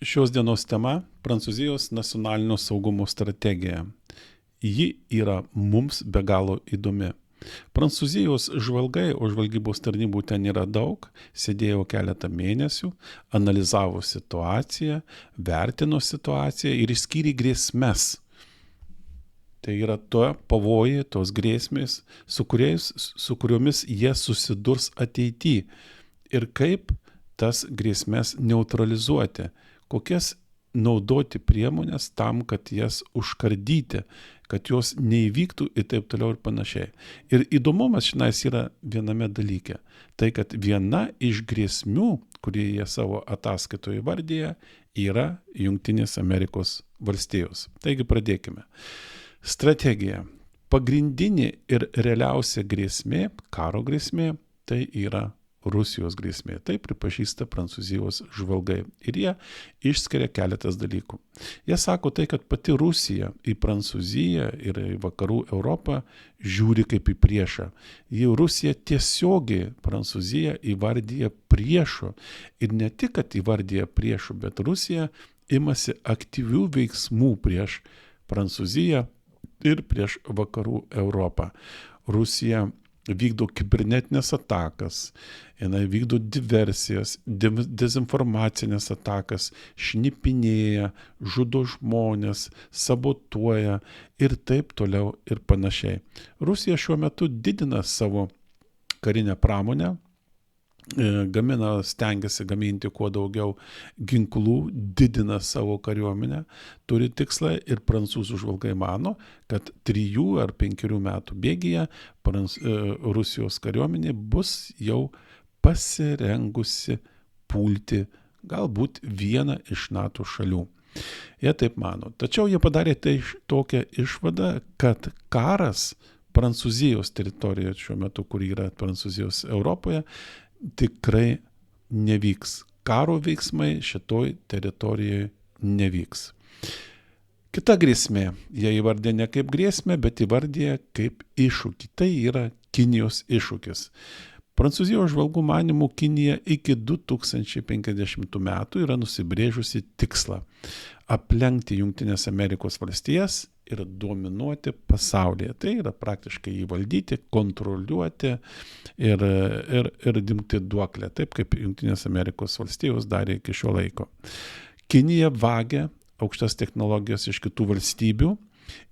Šios dienos tema – Prancūzijos nacionalinio saugumo strategija. Ji yra mums be galo įdomi. Prancūzijos žvalgai, o žvalgybos tarnybų ten yra daug, sėdėjo keletą mėnesių, analizavo situaciją, vertino situaciją ir išskyrė grėsmes. Tai yra to pavojai, tos grėsmės, su kuriomis jie susidurs ateityje. Ir kaip tas grėsmes neutralizuoti, kokias naudoti priemonės tam, kad jas užkardyti, kad jos neįvyktų ir taip toliau ir panašiai. Ir įdomumas šiandien yra viename dalyke. Tai, kad viena iš grėsmių, kurie jie savo ataskaitoje įvardyja, yra Jungtinės Amerikos valstijos. Taigi pradėkime. Strategija. Pagrindinė ir realiausia grėsmė, karo grėsmė, tai yra Rusijos grėsmė. Tai pripažįsta Prancūzijos žvalgai. Ir jie išskiria keletas dalykų. Jie sako tai, kad pati Rusija į Prancūziją ir į vakarų Europą žiūri kaip į priešą. Rusija tiesiogiai Prancūziją įvardyja priešu. Ir ne tik, kad įvardyja priešu, bet Rusija imasi aktyvių veiksmų prieš Prancūziją ir prieš vakarų Europą. Rusija vykdo kibernetinės atakas, jinai vykdo diversijas, dezinformacinės atakas, šnipinėja, žudo žmonės, sabotuoja ir taip toliau ir panašiai. Rusija šiuo metu didina savo karinę pramonę, stengiasi gaminti kuo daugiau ginklų, didina savo kariuomenę, turi tikslą ir prancūzų žvalgai mano, kad 3 ar 5 metų bėgyje Rusijos kariuomenė bus jau pasirengusi pulti galbūt vieną iš NATO šalių. Jie taip mano. Tačiau jie padarė tokią išvadą, kad karas Prancūzijos teritorijoje šiuo metu, kur yra Prancūzijos Europoje, tikrai nevyks. Karo veiksmai šitoj teritorijoje nevyks. Kita grėsmė. Jie įvardė ne kaip grėsmę, bet įvardė kaip iššūkį. Tai yra Kinijos iššūkis. Prancūzijos žvalgų manymų Kinija iki 2050 metų yra nusibrėžusi tikslą aplenkti Jungtinės Amerikos valstijas ir dominuoti pasaulyje. Tai yra praktiškai įvaldyti, kontroliuoti ir dimti duoklę, taip kaip Jungtinės Amerikos valstijos darė iki šio laiko. Kinija vagia aukštas technologijas iš kitų valstybių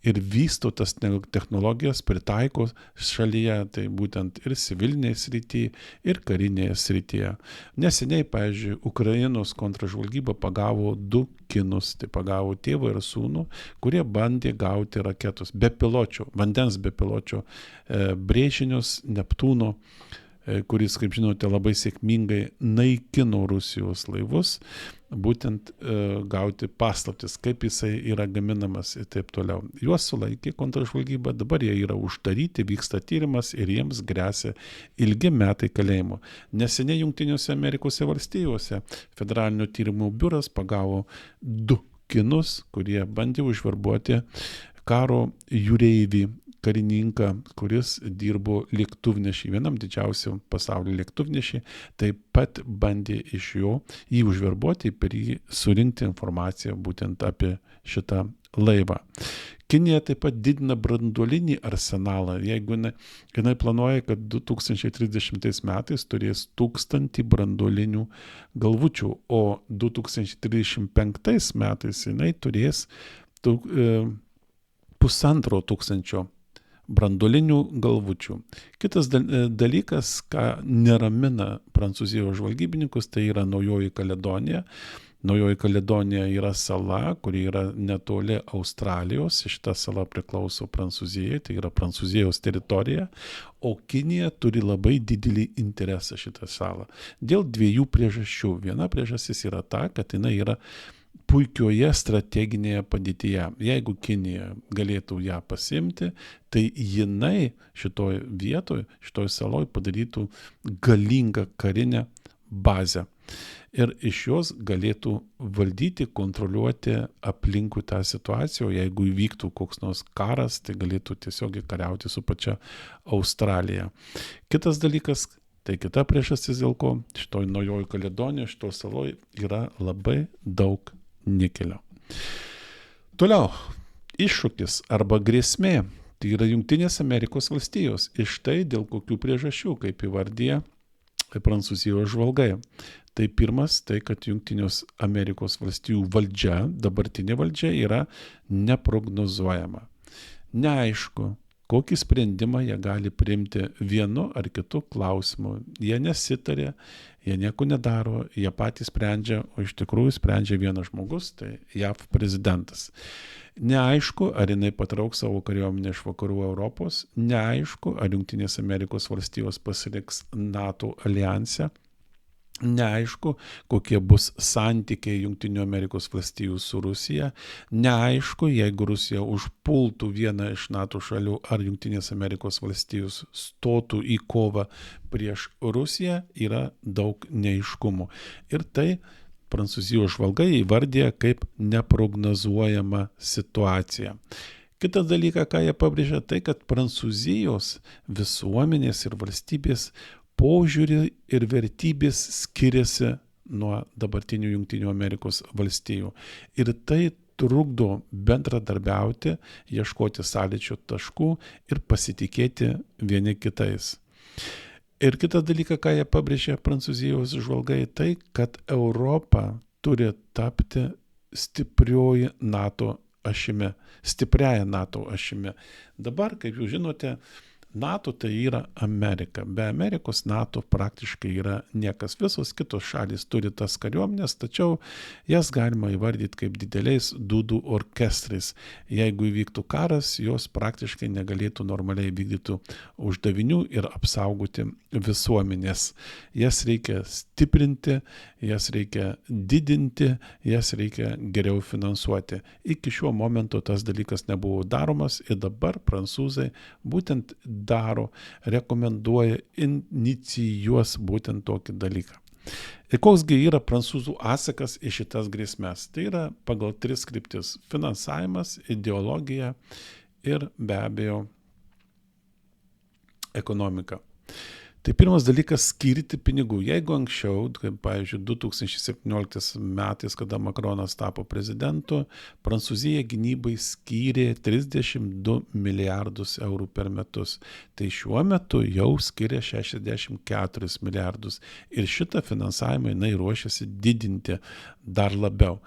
ir vysto tas technologijas, pritaiko šalyje, tai būtent ir civilinėje srityje, ir karinėje srityje. Neseniai, pavyzdžiui, Ukrainos kontražvalgyba pagavo 2 kinus, tai pagavo tėvą ir sūnų, kurie bandė gauti raketos bepiločio, vandens bepiločio brėžinius Neptūno, kuris, kaip žinote, labai sėkmingai naikino Rusijos laivus, būtent gauti paslaptis, kaip jisai yra gaminamas ir taip toliau. Juos sulaikė kontražvalgyba, dabar jie yra uždaryti, vyksta tyrimas ir jiems gresia ilgi metai kalėjimo. Neseniai Jungtinėse Amerikos valstijose federalinio tyrimų biuras pagavo 2 kinus, kurie bandė užverbuoti karo jūreivį, karininką, kuris dirbo lėktuvnešį, vienam didžiausių pasaulio lėktuvnešį, taip pat bandė iš jo jį užverbuoti, per jį surinkti informaciją būtent apie šitą laivą. Kinija taip pat didina branduolinį arsenalą. Jeigu jinai planuoja, kad 2030 metais turės 1000 branduolinių galvučių, o 2035 metais jinai turės 1500 branduolinių galvučių. Kitas dalykas, ką neramina Prancūzijos žvalgybininkus, tai yra Naujoji Kaledonija. Naujoji Kaledonija yra sala, kuri yra netoli Australijos. Šita sala priklauso Prancūzijai, tai yra Prancūzijos teritorija, o Kinija turi labai didelį interesą šitą salą. Dėl 2 priežasčių. Viena priežastis yra ta, kad jinai yra puikioje strateginėje padėtyje. Jeigu Kinija galėtų ją pasimti, tai jinai šitoj vietoj, šitoj saloj padarytų galingą karinę bazę. Ir iš jos galėtų valdyti, kontroliuoti aplinkui tą situaciją, o jeigu įvyktų koks nors karas, tai galėtų tiesiog kariauti su pačia Australija. Kitas dalykas, tai kita priežastis, dėl ko šitoj Naujoji Kaledonija, šitoj saloj yra labai daug nikelio. Toliau, iššūkis arba grėsmė, tai yra Jungtinės Amerikos valstijos. Iš tai dėl kokių priežasčių, kaip įvardyja Prancūzijos žvalgai. Tai pirmas, tai kad Jungtinės Amerikos valstijų valdžia, dabartinė valdžia yra neprognozuojama. Neaišku, kokį sprendimą jie gali priimti vienu ar kitu klausimu. Jie nesitarė, jie nieko nedaro, jie patys sprendžia, o iš tikrųjų sprendžia vienas žmogus, tai JAV prezidentas. Neaišku, ar jinai patrauks savo kariuomenę iš vakarų Europos, neaišku, ar Jungtinės Amerikos valstijos pasiliks NATO alijanse, neaišku, kokie bus santykiai Jungtinių Amerikos valstijų su Rusija, neaišku, jeigu Rusija užpultų vieną iš NATO šalių ar Jungtinės Amerikos valstijos stotų į kovą prieš Rusiją, yra daug neaiškumų. Ir tai Prancūzijos žvalgai įvardė kaip neprognozuojama situacija. Kitas dalykas, ką jie pabrėžia, tai kad Prancūzijos visuomenės ir valstybės požiūrį ir vertybės skiriasi nuo dabartinių Jungtinių Amerikos valstijų. Ir tai trukdo bendradarbiauti, ieškoti sąlyčio taškų ir pasitikėti vieni kitais. Ir kitas dalykas, ką jie pabrėžė Prancūzijos žvalgai, tai, kad Europa turi tapti stipriaja NATO ašimi. Dabar, kaip jūs žinote, NATO tai yra Amerika. Be Amerikos NATO praktiškai yra niekas. Visos kitos šalys turi tas kariuomenės, tačiau jas galima įvardyti kaip dideliais dūdų orkestrais. Jeigu įvyktų karas, jos praktiškai negalėtų normaliai vykdyti uždavinių ir apsaugoti visuomenės. Jas reikia stiprinti, jas reikia didinti, jas reikia geriau finansuoti. Iki šiuo momento tas dalykas nebuvo daromas ir dabar prancūzai būtent daro, rekomenduoja, inicijuos būtent tokį dalyką. Ir koksgi yra prancūzų atsakas į šitas grėsmes? Tai yra pagal 3 kryptis – finansavimas, ideologija ir be abejo ekonomika. Tai pirmas dalykas – skirti pinigų. Jeigu anksčiau, kaip pavyzdžiui 2017 metais, kada Makronas tapo prezidentu, Prancūzija gynybai skyrė 32 milijardus eurų per metus. Tai šiuo metu jau skiria 64 milijardus ir šitą finansavimą jinai ruošiasi didinti dar labiau.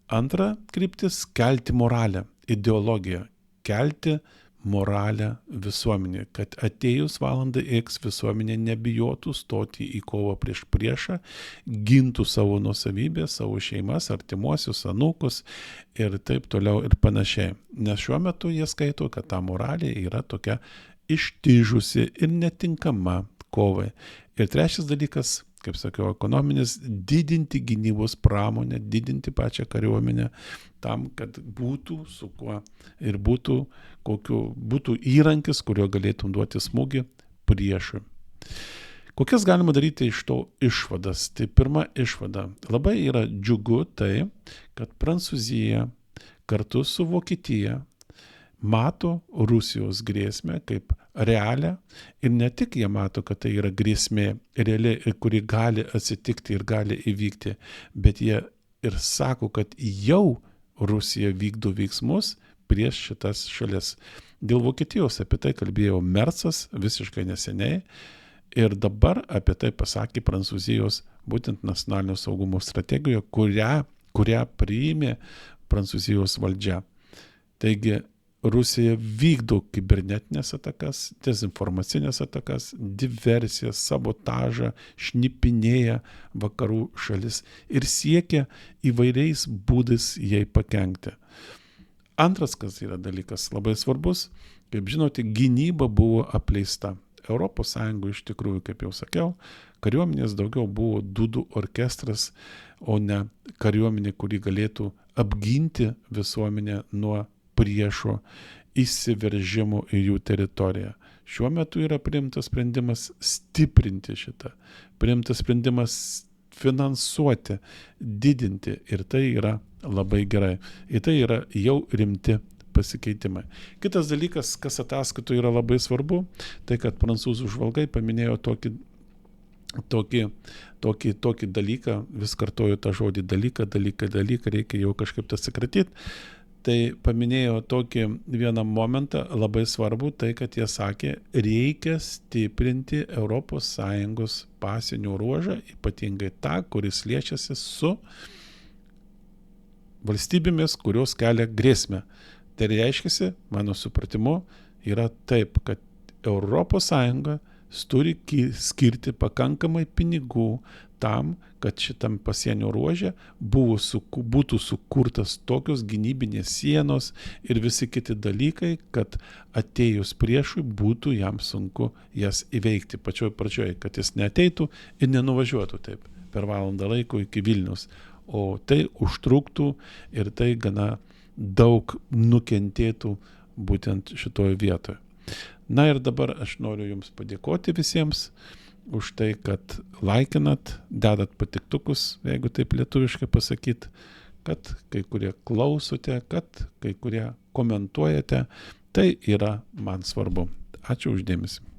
Antra kryptis – kelti moralę, ideologiją, kelti moralę visuomenė, kad atėjus valandai X visuomenė nebijotų stoti į kovą prieš priešą, gintų savo nuosavybę, savo šeimas, artimuosius, anūkus ir taip toliau ir panašiai. Nes šiuo metu jie skaito, kad ta moralė yra tokia ištižusi ir netinkama kovai. Ir trečias dalykas, kaip sakiau, ekonominis, didinti gynybos pramonę, didinti pačią kariuomenę, tam, kad būtų su kuo ir būtų įrankis, kurio galėtum duoti smūgį priešui. Kokias galima daryti iš to išvadas? Tai pirma išvada. Labai yra džiugu tai, kad Prancūzija kartu su Vokietija mato Rusijos grėsmę kaip realią ir ne tik jie mato, kad tai yra grėsmė reali, kuri gali atsitikti ir gali įvykti, bet jie ir sako, kad jau Rusija vykdo veiksmus prieš šitas šalis. Dėl Vokietijos apie tai kalbėjo Mercas visiškai neseniai ir dabar apie tai pasakė Prancūzijos būtent nacionalinio saugumo strategijoje, kurią priėmė Prancūzijos valdžia. Taigi Rusija vykdo kibernetinės atakas, dezinformacinės atakas, diversijas, sabotažą, šnipinėja vakarų šalis ir siekia įvairiais būdais jai pakenkti. Antras, kas yra dalykas labai svarbus, kaip žinote, gynyba buvo apleista. Europos Sąjungoje iš tikrųjų, kaip jau sakiau, kariuomenės daugiau buvo dūdų orkestras, o ne kariuomenė, kuri galėtų apginti visuomenę nuo priešo įsiveržimo į jų teritoriją. Šiuo metu yra priimtas sprendimas stiprinti šitą, priimtas sprendimas finansuoti, didinti ir tai yra labai gerai. Ir tai yra jau rimti pasikeitimai. Kitas dalykas, kas ataskaitoje yra labai svarbu, tai kad prancūzų žvalgai paminėjo tokį tokį dalyką, vis kartoju tą žodį dalyką, reikia jau kažkaip tas atsikratyti. Tai paminėjo tokį vieną momentą, labai svarbu, tai kad jie sakė, reikia stiprinti ES pasienio ruožą, ypatingai tą, kuris liečiasi su valstybėmis, kurios kelia grėsmę. Tai reiškia, mano supratimu, yra taip, kad ES turi skirti pakankamai pinigų tam, kad šitam pasienio ruože būtų sukurtas tokios gynybinės sienos ir visi kiti dalykai, kad atėjus priešui būtų jam sunku jas įveikti pačioj pradžioje, kad jis neateitų ir nenuvažiuotų taip per valandą laiko iki Vilniaus. O tai užtruktų ir tai gana daug nukentėtų būtent šitoje vietoje. Na ir dabar aš noriu Jums padėkoti visiems už tai, kad laikinat, dedat patiktukus, jeigu taip lietuviškai pasakyt, kad kai kurie klausote, kad kai kurie komentuojate, tai yra man svarbu. Ačiū už dėmesį.